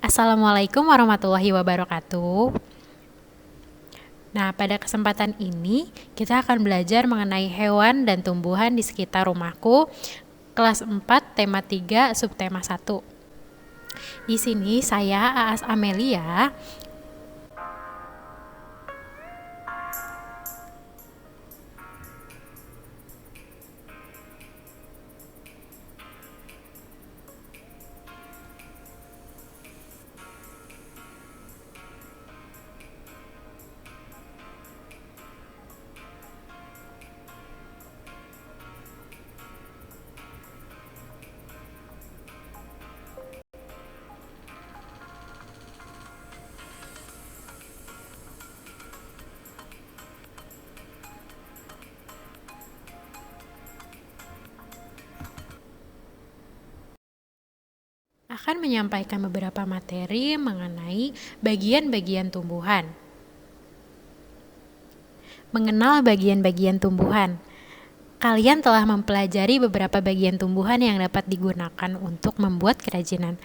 Assalamualaikum warahmatullahi wabarakatuh. Nah, pada kesempatan ini kita akan belajar mengenai hewan dan tumbuhan di sekitar rumahku, kelas 4, tema 3, subtema 1. Di sini saya Aas Amelia. Akan menyampaikan beberapa materi mengenai bagian-bagian tumbuhan. Mengenal bagian-bagian tumbuhan. Kalian telah mempelajari beberapa bagian tumbuhan yang dapat digunakan untuk membuat kerajinan.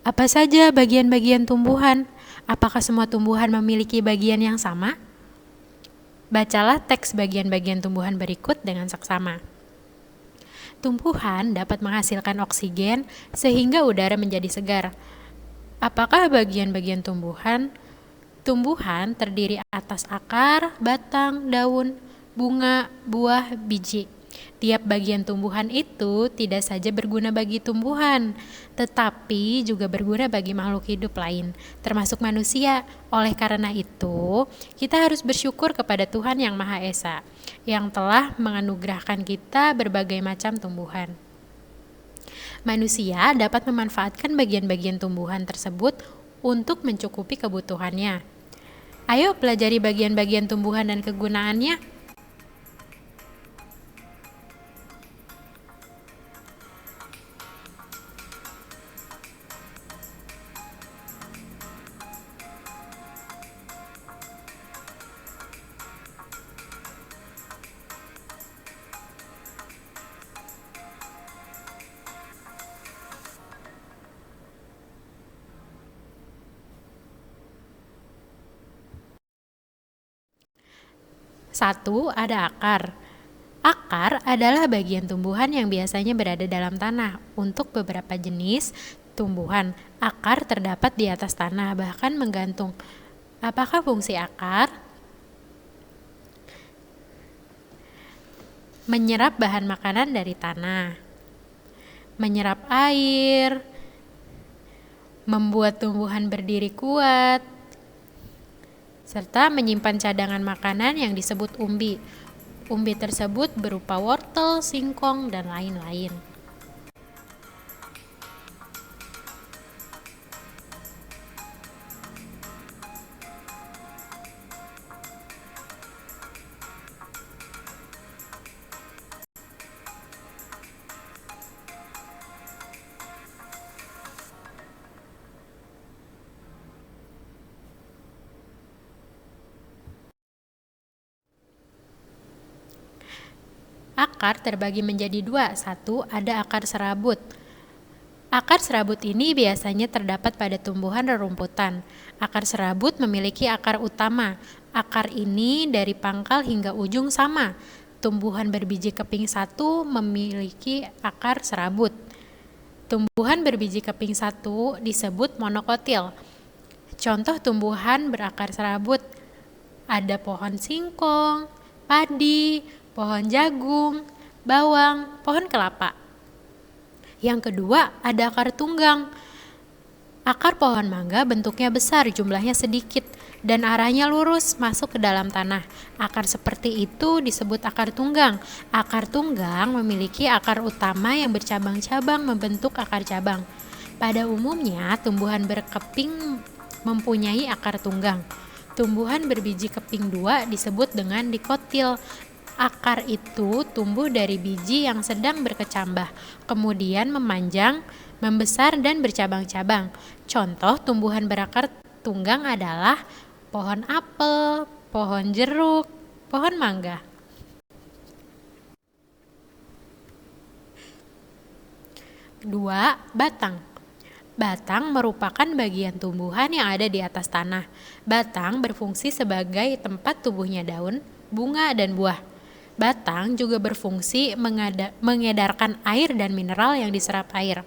Apa saja bagian-bagian tumbuhan? Apakah semua tumbuhan memiliki bagian yang sama? Bacalah teks bagian-bagian tumbuhan berikut dengan seksama. Tumbuhan dapat menghasilkan oksigen sehingga udara menjadi segar. Apakah bagian-bagian tumbuhan? Tumbuhan terdiri atas akar, batang, daun, bunga, buah, biji. Tiap bagian tumbuhan itu tidak saja berguna bagi tumbuhan, tetapi juga berguna bagi makhluk hidup lain, termasuk manusia. Oleh karena itu, kita harus bersyukur kepada Tuhan Yang Maha Esa, yang telah menganugerahkan kita berbagai macam tumbuhan. Manusia dapat memanfaatkan bagian-bagian tumbuhan tersebut untuk mencukupi kebutuhannya. Ayo pelajari bagian-bagian tumbuhan dan kegunaannya. Satu, ada akar. Akar adalah bagian tumbuhan yang biasanya berada dalam tanah. Untuk beberapa jenis tumbuhan, akar terdapat di atas tanah, bahkan menggantung. Apakah fungsi akar? Menyerap bahan makanan dari tanah, menyerap air, membuat tumbuhan berdiri kuat, serta menyimpan cadangan makanan yang disebut umbi. Umbi tersebut berupa wortel, singkong, dan lain-lain. Akar terbagi menjadi dua. Satu, ada akar serabut. Akar serabut ini biasanya terdapat pada tumbuhan rerumputan. Akar serabut memiliki akar utama. Akar ini dari pangkal hingga ujung sama. Tumbuhan berbiji keping satu memiliki akar serabut. Tumbuhan berbiji keping satu disebut monokotil. Contoh tumbuhan berakar serabut ada pohon singkong, padi, pohon jagung, bawang, pohon kelapa. Yang kedua, ada akar tunggang. Akar pohon mangga bentuknya besar, jumlahnya sedikit, dan arahnya lurus masuk ke dalam tanah. Akar seperti itu disebut akar tunggang. Akar tunggang memiliki akar utama yang bercabang-cabang membentuk akar cabang. Pada umumnya, tumbuhan berkeping mempunyai akar tunggang. Tumbuhan berbiji keping dua disebut dengan dikotil. Akar itu tumbuh dari biji yang sedang berkecambah, kemudian memanjang, membesar, dan bercabang-cabang. Contoh tumbuhan berakar tunggang adalah pohon apel, pohon jeruk, pohon mangga. Dua, batang. Batang merupakan bagian tumbuhan yang ada di atas tanah. Batang berfungsi sebagai tempat tumbuhnya daun, bunga, dan buah. Batang juga berfungsi mengedarkan air dan mineral yang diserap air.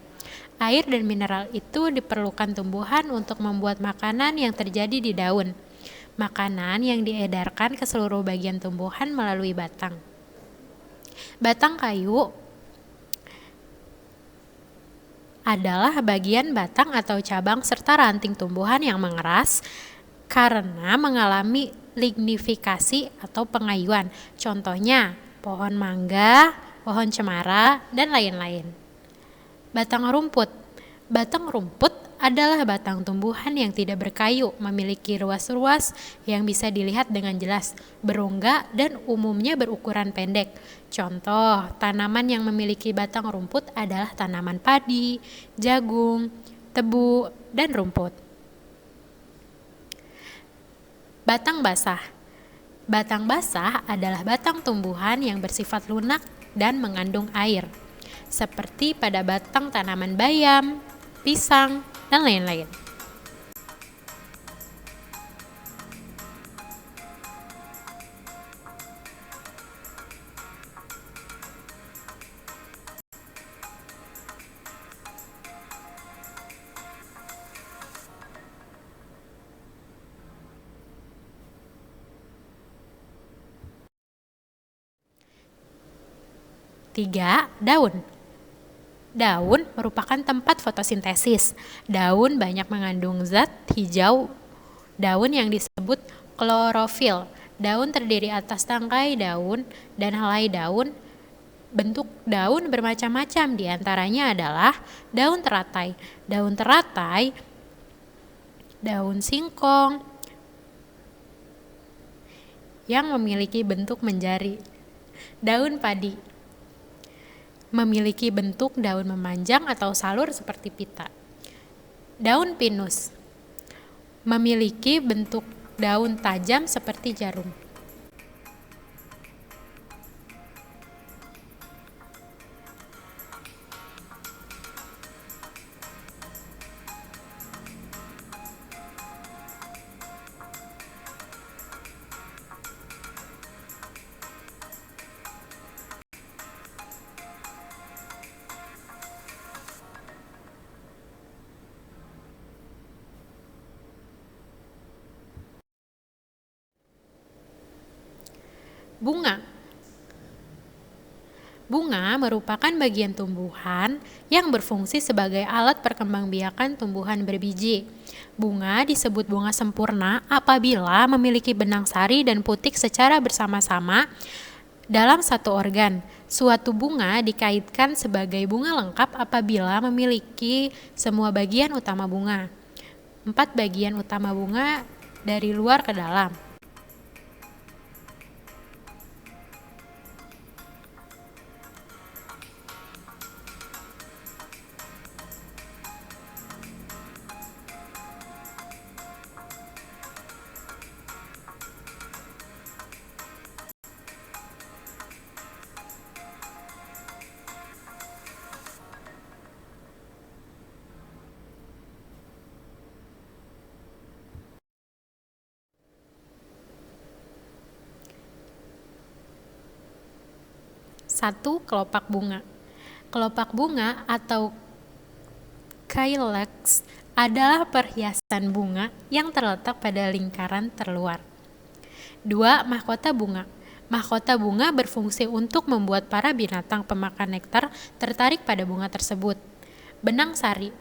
Air dan mineral itu diperlukan tumbuhan untuk membuat makanan yang terjadi di daun. Makanan yang diedarkan ke seluruh bagian tumbuhan melalui batang. Batang kayu adalah bagian batang atau cabang serta ranting tumbuhan yang mengeras karena mengalami lignifikasi atau pengayuan. Contohnya, pohon mangga, pohon cemara, dan lain-lain. Batang rumput. Batang rumput adalah batang tumbuhan yang tidak berkayu, memiliki ruas-ruas yang bisa dilihat dengan jelas, berongga, dan umumnya berukuran pendek. Contoh, tanaman yang memiliki batang rumput adalah tanaman padi, jagung, tebu, dan rumput. Batang basah. Batang basah adalah batang tumbuhan yang bersifat lunak dan mengandung air, seperti pada batang tanaman bayam, pisang, dan lain-lain. Tiga, daun. Daun merupakan tempat fotosintesis. Daun banyak mengandung zat hijau daun yang disebut klorofil. Daun terdiri atas tangkai daun dan helai daun. Bentuk daun bermacam-macam, diantaranya adalah daun teratai. Daun teratai, daun singkong yang memiliki bentuk menjari. Daun padi memiliki bentuk daun memanjang atau salur seperti pita. Daun pinus memiliki bentuk daun tajam seperti jarum. Bunga. Bunga merupakan bagian tumbuhan yang berfungsi sebagai alat perkembangbiakan tumbuhan berbiji. Bunga disebut bunga sempurna apabila memiliki benang sari dan putik secara bersama-sama dalam satu organ. Suatu bunga dikaitkan sebagai bunga lengkap apabila memiliki semua bagian utama bunga. 4 bagian utama bunga dari luar ke dalam. Satu, kelopak bunga. Kelopak bunga atau calyx adalah perhiasan bunga yang terletak pada lingkaran terluar. 2. Mahkota bunga. Mahkota bunga berfungsi untuk membuat para binatang pemakan nektar tertarik pada bunga tersebut. Benang sari.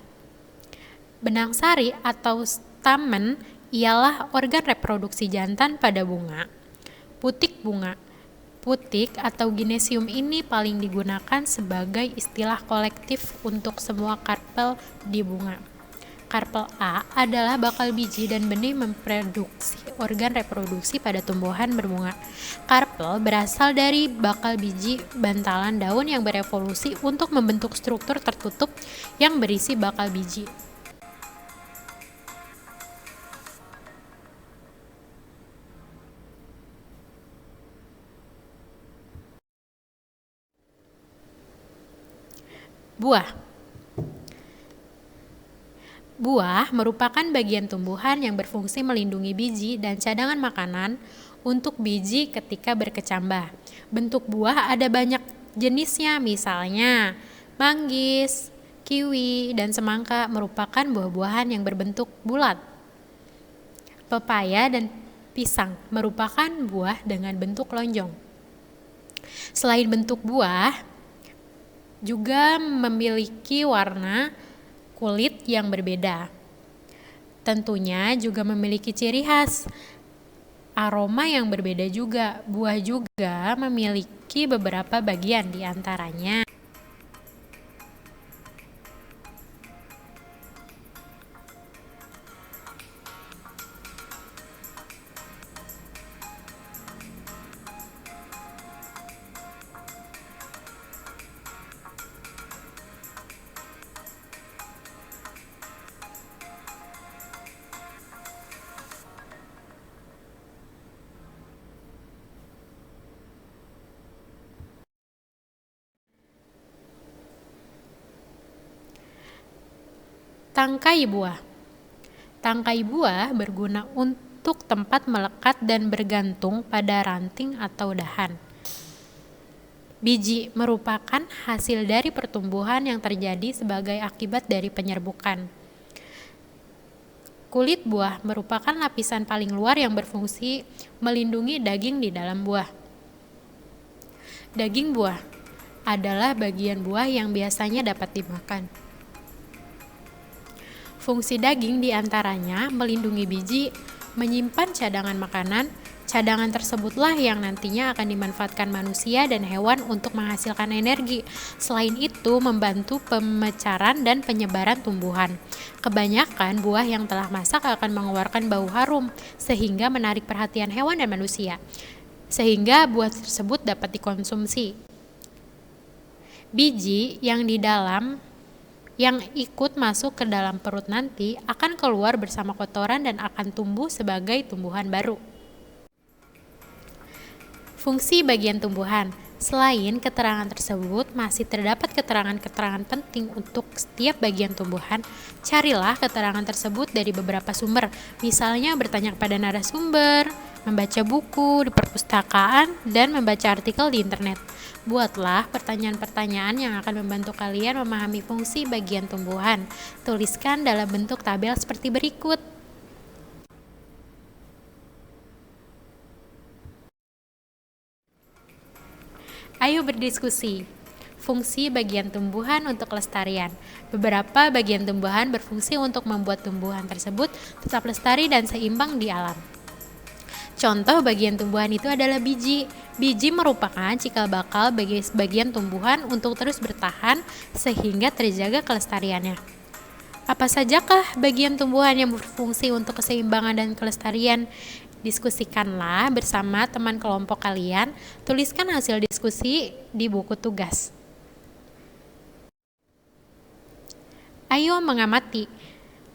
Benang sari atau stamen ialah organ reproduksi jantan pada bunga. Putik bunga. Putik atau ginesium ini paling digunakan sebagai istilah kolektif untuk semua karpel di bunga. Karpel A adalah bakal biji dan benih memproduksi organ reproduksi pada tumbuhan berbunga. Karpel berasal dari bakal biji bantalan daun yang berevolusi untuk membentuk struktur tertutup yang berisi bakal biji. Buah. Buah merupakan bagian tumbuhan yang berfungsi melindungi biji dan cadangan makanan untuk biji ketika berkecambah. Bentuk buah ada banyak jenisnya, misalnya manggis, kiwi, dan semangka merupakan buah-buahan yang berbentuk bulat. Pepaya dan pisang merupakan buah dengan bentuk lonjong. Selain bentuk buah, juga memiliki warna kulit yang berbeda. Tentunya juga memiliki ciri khas, aroma yang berbeda juga. Buah juga memiliki beberapa bagian di antaranya. Tangkai buah. Tangkai buah berguna untuk tempat melekat dan bergantung pada ranting atau dahan. Biji merupakan hasil dari pertumbuhan yang terjadi sebagai akibat dari penyerbukan. Kulit buah merupakan lapisan paling luar yang berfungsi melindungi daging di dalam buah. Daging buah adalah bagian buah yang biasanya dapat dimakan. Fungsi daging diantaranya melindungi biji, menyimpan cadangan makanan. Cadangan tersebutlah yang nantinya akan dimanfaatkan manusia dan hewan untuk menghasilkan energi. Selain itu, membantu pemecaran dan penyebaran tumbuhan. Kebanyakan buah yang telah masak akan mengeluarkan bau harum, sehingga menarik perhatian hewan dan manusia, sehingga buah tersebut dapat dikonsumsi. Biji yang ikut masuk ke dalam perut nanti akan keluar bersama kotoran dan akan tumbuh sebagai tumbuhan baru. Fungsi bagian tumbuhan. Selain keterangan tersebut, masih terdapat keterangan-keterangan penting untuk setiap bagian tumbuhan. Carilah keterangan tersebut dari beberapa sumber, misalnya bertanya kepada narasumber, membaca buku di perpustakaan, dan membaca artikel di internet. Buatlah pertanyaan-pertanyaan yang akan membantu kalian memahami fungsi bagian tumbuhan. Tuliskan dalam bentuk tabel seperti berikut. Ayo berdiskusi. Fungsi bagian tumbuhan untuk kelestarian. Beberapa bagian tumbuhan berfungsi untuk membuat tumbuhan tersebut tetap lestari dan seimbang di alam. Contoh bagian tumbuhan itu adalah biji. Biji merupakan cikal bakal bagi sebagian tumbuhan untuk terus bertahan sehingga terjaga kelestariannya. Apa sajakah bagian tumbuhan yang berfungsi untuk keseimbangan dan kelestarian? Diskusikanlah bersama teman kelompok kalian. Tuliskan hasil diskusi di buku tugas. Ayo mengamati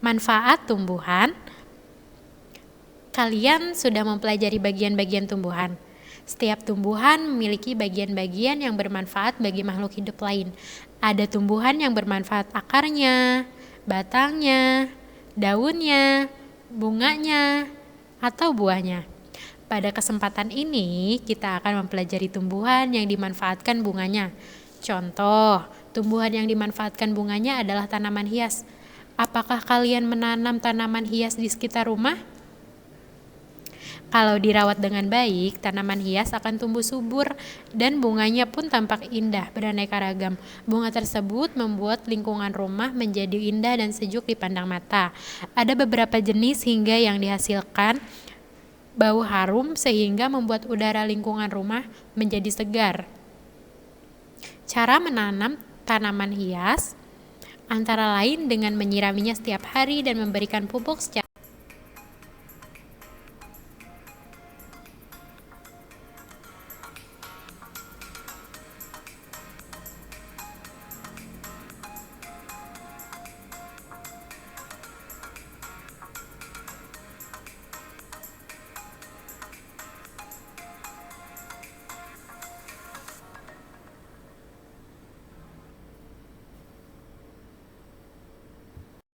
manfaat tumbuhan. Kalian sudah mempelajari bagian-bagian tumbuhan. Setiap tumbuhan memiliki bagian-bagian yang bermanfaat bagi makhluk hidup lain. Ada tumbuhan yang bermanfaat akarnya, batangnya, daunnya, bunganya, atau buahnya. Pada kesempatan ini, kita akan mempelajari tumbuhan yang dimanfaatkan bunganya. Contoh, tumbuhan yang dimanfaatkan bunganya adalah tanaman hias. Apakah kalian menanam tanaman hias di sekitar rumah? Kalau dirawat dengan baik, tanaman hias akan tumbuh subur dan bunganya pun tampak indah, beraneka ragam. Bunga tersebut membuat lingkungan rumah menjadi indah dan sejuk dipandang mata. Ada beberapa jenis hingga yang dihasilkan bau harum sehingga membuat udara lingkungan rumah menjadi segar. Cara menanam tanaman hias antara lain dengan menyiraminya setiap hari dan memberikan pupuk secara